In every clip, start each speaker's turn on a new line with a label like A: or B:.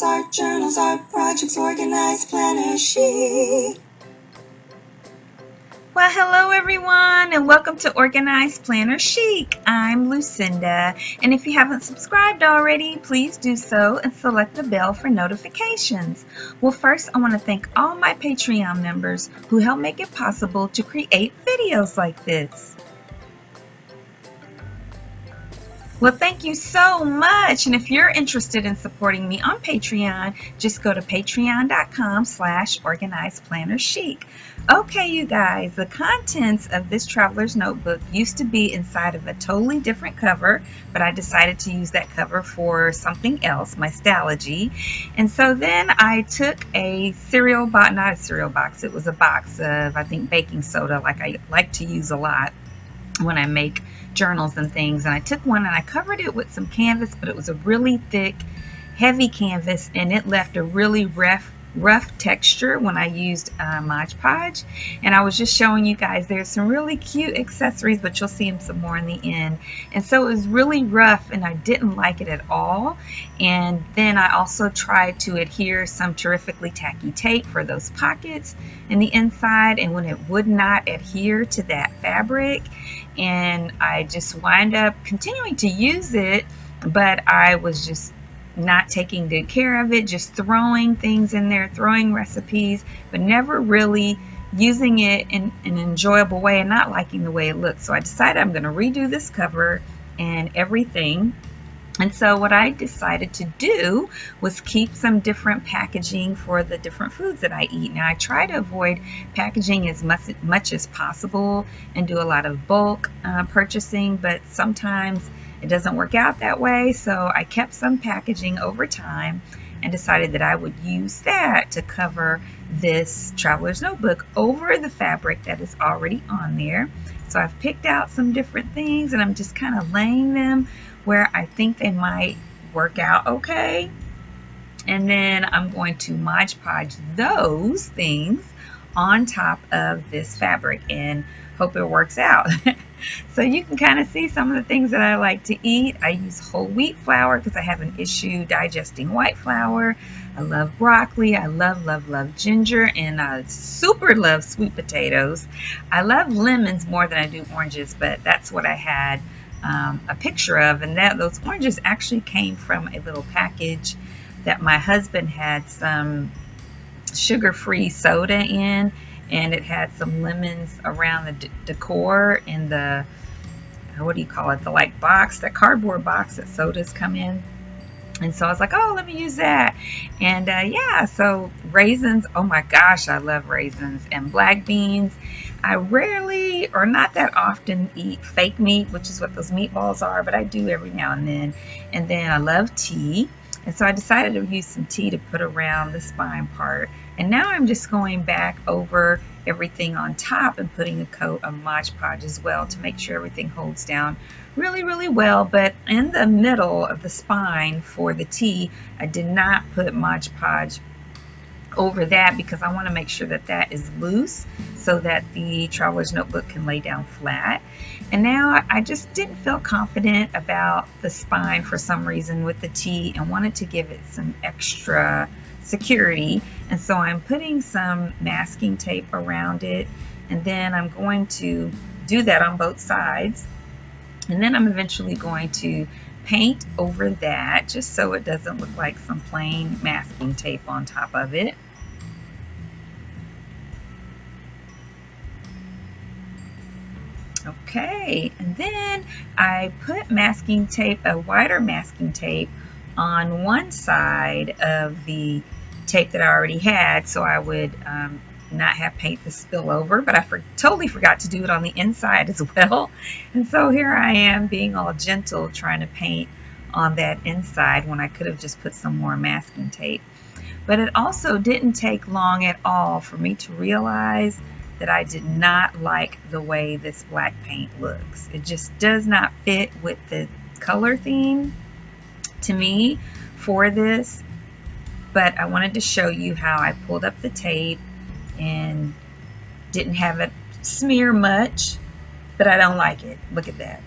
A: art journals, art projects, organized planner chic.
B: Well, hello everyone, and welcome to Organized Planner Chic. I'm Lucinda, and if you haven't subscribed already, please do so and select the bell for notifications. Well, first, I want to thank all my Patreon members who help make it possible to create videos like this. Well, thank you so much. And if you're interested in supporting me on Patreon, just go to patreon.com/organizedplannerchic. Okay, you guys, the contents of this traveler's notebook used to be inside of a totally different cover, but I decided to use that cover for something else, my Stalogy. And so then I took a cereal box, not a cereal box, it was a box of, I think, baking soda, like I like to use a lot when I make journals and things, and I took one and I covered it with some canvas, but it was a really thick, heavy canvas, and it left a really rough texture when I used Mod Podge. And I was just showing you guys there's some really cute accessories, but you'll see them some more in the end. And so it was really rough and I didn't like it at all. And then I also tried to adhere some terrifically tacky tape for those pockets in the inside, and when it would not adhere to that fabric, and I just wind up continuing to use it, but I was just not taking good care of it, just throwing things in there, throwing recipes, but never really using it in an enjoyable way and not liking the way it looked. So I decided I'm going to redo this cover and everything. And so what I decided to do was keep some different packaging for the different foods that I eat. Now I try to avoid packaging as much as possible and do a lot of bulk purchasing, but sometimes it doesn't work out that way. So I kept some packaging over time and decided that I would use that to cover this traveler's notebook over the fabric that is already on there. So I've picked out some different things and I'm just kind of laying them where I think they might work out okay. And then I'm going to Mod Podge those things on top of this fabric and hope it works out. So you can kind of see some of the things that I like to eat. I use whole wheat flour because I have an issue digesting white flour. I love broccoli. I love ginger, and I super love sweet potatoes. I love lemons more than I do oranges, but that's what I had a picture of, and those oranges actually came from a little package that my husband had some sugar-free soda in, and it had some lemons around the decor in the, what do you call it, the like box, that cardboard box that sodas come in. And so I was like, oh, let me use that. And yeah, so raisins, oh my gosh, I love raisins. And black beans. I rarely or not that often eat fake meat, which is what those meatballs are, but I do every now and then. And then I love tea. And so I decided to use some tea to put around the spine part. And now I'm just going back over everything on top and putting a coat of Mod Podge as well to make sure everything holds down really well. But in the middle of the spine for the tea, I did not put Mod Podge over that because I want to make sure that that is loose so that the traveler's notebook can lay down flat. And now I just didn't feel confident about the spine for some reason with the tea and wanted to give it some extra security. And so I'm putting some masking tape around it, and then I'm going to do that on both sides. And then I'm eventually going to paint over that just so it doesn't look like some plain masking tape on top of it. Okay, and then I put masking tape, a wider masking tape, on one side of the tape that I already had, so I would not have paint to spill over, but I totally forgot to do it on the inside as well. And so here I am being all gentle trying to paint on that inside when I could have just put some more masking tape. But it also didn't take long at all for me to realize that I did not like the way this black paint looks. It just does not fit with the color theme to me for this. But I wanted to show you how I pulled up the tape and didn't have it smear much, but I don't like it. Look at that.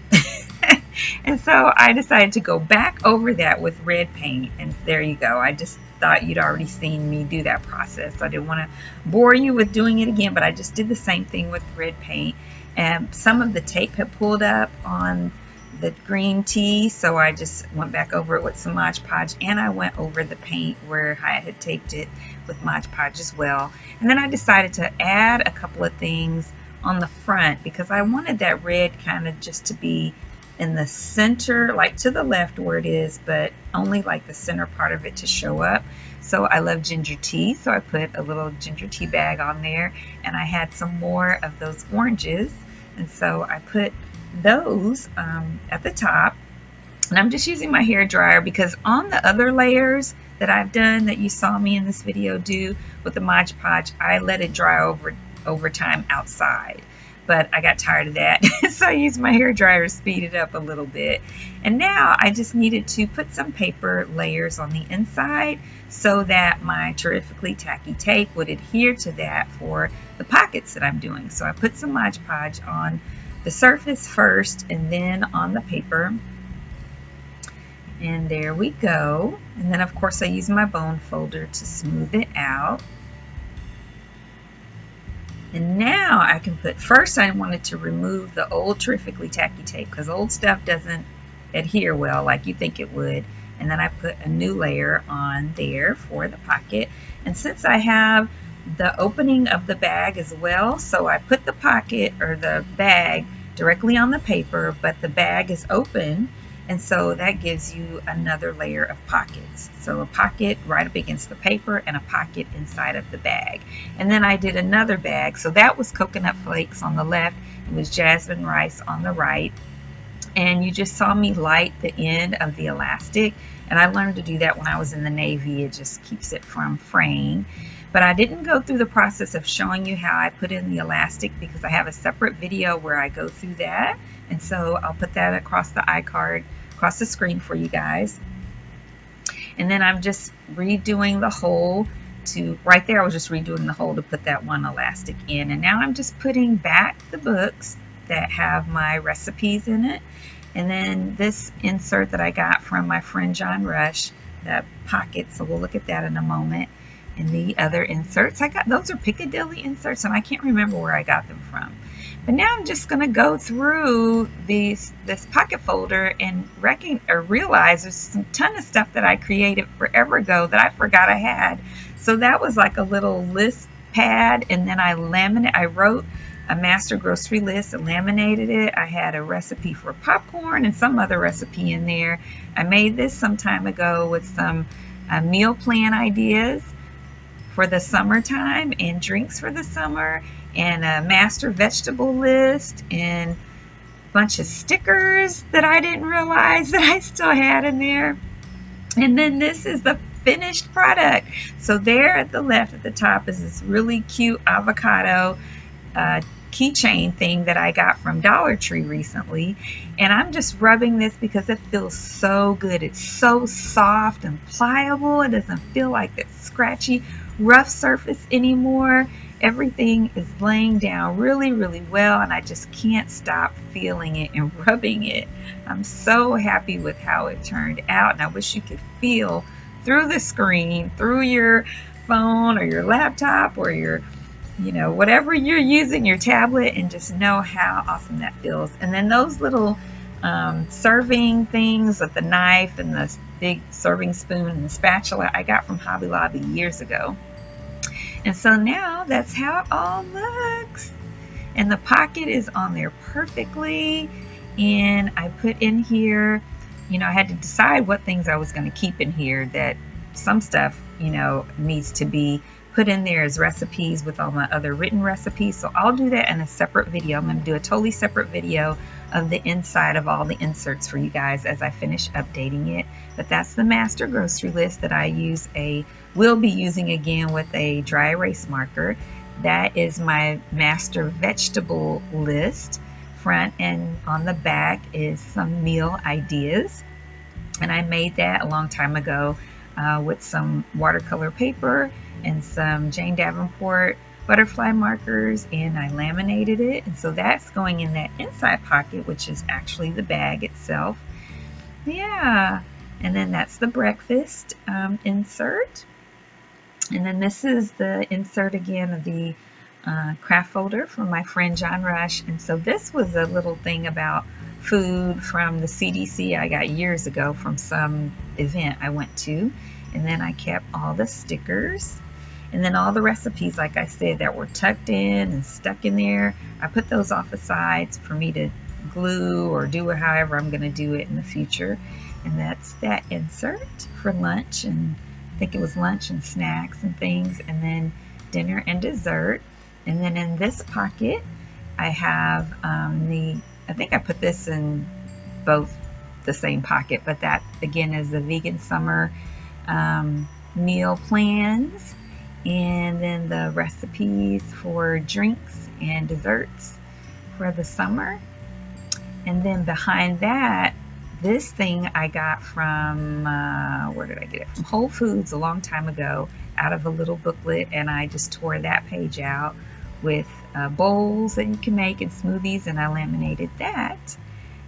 B: And so I decided to go back over that with red paint. And there you go. I just thought you'd already seen me do that process. So I didn't want to bore you with doing it again, but I just did the same thing with red paint. And some of the tape had pulled up on the green tea, so I just went back over it with some Mod Podge, and I went over the paint where I had taped it with Mod Podge as well. And then I decided to add a couple of things on the front because I wanted that red kind of just to be in the center, like to the left where it is, but only like the center part of it to show up. So I love ginger tea, so I put a little ginger tea bag on there, and I had some more of those oranges, and so I put those at the top. And I'm just using my hair dryer because on the other layers that I've done that you saw me in this video do with the Mod Podge, I let it dry over time outside. But I got tired of that, so I used my hair dryer to speed it up a little bit. And now I just needed to put some paper layers on the inside so that my terrifically tacky tape would adhere to that for the pockets that I'm doing. So I put some Mod Podge on the surface first and then on the paper. And there we go. And then of course I use my bone folder to smooth it out. And now I can put, first I wanted to remove the old terrifically tacky tape because old stuff doesn't adhere well like you think it would. And then I put a new layer on there for the pocket. And since I have the opening of the bag as well, so I put the pocket or the bag directly on the paper, but the bag is open, and so that gives you another layer of pockets. So a pocket right up against the paper and a pocket inside of the bag. And then I did another bag, so that was coconut flakes on the left, it was jasmine rice on the right, and you just saw me light the end of the elastic, and I learned to do that when I was in the Navy. It just keeps it from fraying. But I didn't go through the process of showing you how I put in the elastic because I have a separate video where I go through that. And so I'll put that across the iCard, across the screen for you guys. And then I'm just redoing the hole to, right there I was just redoing the hole to put that one elastic in. And now I'm just putting back the books that have my recipes in it. And then this insert that I got from my friend John Rush, the pocket, so we'll look at that in a moment. And the other inserts I got, those are Piccadilly inserts, and I can't remember where I got them from. But now I'm just going to go through this pocket folder and realize there's a ton of stuff that I created forever ago that I forgot I had. So that was like a little list pad, and then I wrote a master grocery list and laminated it. I had a recipe for popcorn and some other recipe in there. I made this some time ago with some meal plan ideas for the summertime and drinks for the summer, and a master vegetable list and a bunch of stickers that I didn't realize that I still had in there. And then this is the finished product. So there at the left at the top is this really cute avocado keychain thing that I got from Dollar Tree recently, and I'm just rubbing this because it feels so good. It's so soft and pliable. It doesn't feel like that scratchy rough surface anymore. Everything is laying down really, really well, and I just can't stop feeling it and rubbing it. I'm so happy with how it turned out, and I wish you could feel through the screen, through your phone or your laptop or your, whatever you're using, your tablet, and just know how awesome that feels. And then those little serving things with the knife and the big serving spoon and the spatula I got from Hobby Lobby years ago. And so now that's how it all looks. And the pocket is on there perfectly. And I put in here, I had to decide what things I was going to keep in here. That some stuff, needs to be put in there as recipes with all my other written recipes. So I'll do that in a separate video. I'm going to do a totally separate video of the inside of all the inserts for you guys as I finish updating it. But that's the master grocery list that I will be using again with a dry erase marker. That is my master vegetable list. Front and on the back is some meal ideas. And I made that a long time ago with some watercolor paper and some Jane Davenport butterfly markers, and I laminated it, and so that's going in that inside pocket, which is actually the bag itself. Yeah, and then that's the breakfast insert. And then this is the insert again of the craft folder from my friend John Rush. And so this was a little thing about food from the CDC I got years ago from some event I went to. And then I kept all the stickers. And then all the recipes, like I said, that were tucked in and stuck in there, I put those off the sides for me to glue or do it however I'm going to do it in the future. And that's that insert for lunch, and I think it was lunch and snacks and things, and then dinner and dessert. And then in this pocket, I have I think I put this in both the same pocket, but that again is the vegan summer meal plans, and then the recipes for drinks and desserts for the summer. And then behind that, this thing I got from, where did I get it? From Whole Foods a long time ago, out of a little booklet, and I just tore that page out with bowls that you can make and smoothies, and I laminated that.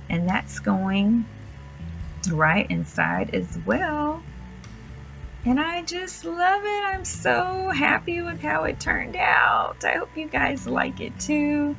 B: And that's going right inside as well. And I just love it. I'm so happy with how it turned out. I hope you guys like it too.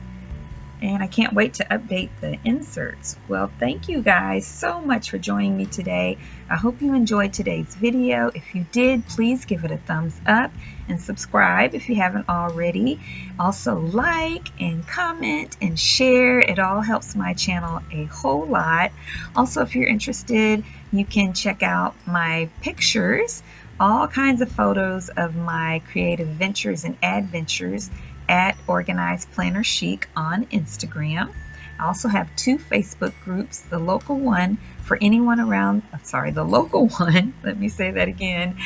B: And I can't wait to update the inserts. Well, thank you guys so much for joining me today. I hope you enjoyed today's video. If you did, please give it a thumbs up and subscribe if you haven't already. Also like and comment and share. It all helps my channel a whole lot. Also, if you're interested, you can check out my pictures, all kinds of photos of my creative ventures and adventures at Organized Planner Chic on Instagram. I also have 2 Facebook groups. The local one for anyone around, the local one, let me say that again.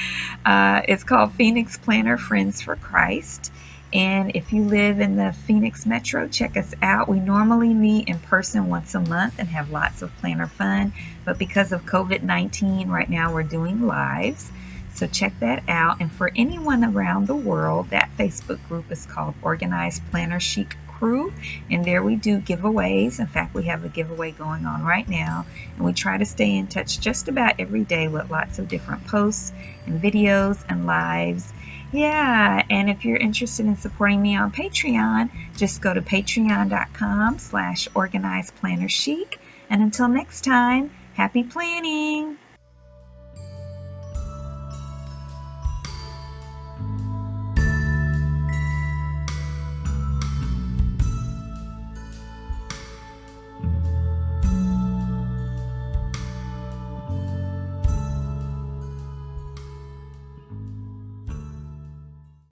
B: It's called Phoenix Planner Friends for Christ. And if you live in the Phoenix Metro, check us out. We normally meet in person once a month and have lots of planner fun. But because of COVID-19, right now we're doing lives. So check that out. And for anyone around the world, that Facebook group is called Organized Planner Chic Crew. And there we do giveaways. In fact, we have a giveaway going on right now. And we try to stay in touch just about every day with lots of different posts and videos and lives. Yeah, and if you're interested in supporting me on Patreon, just go to patreon.com/organizedplannerchic. And until next time, happy planning!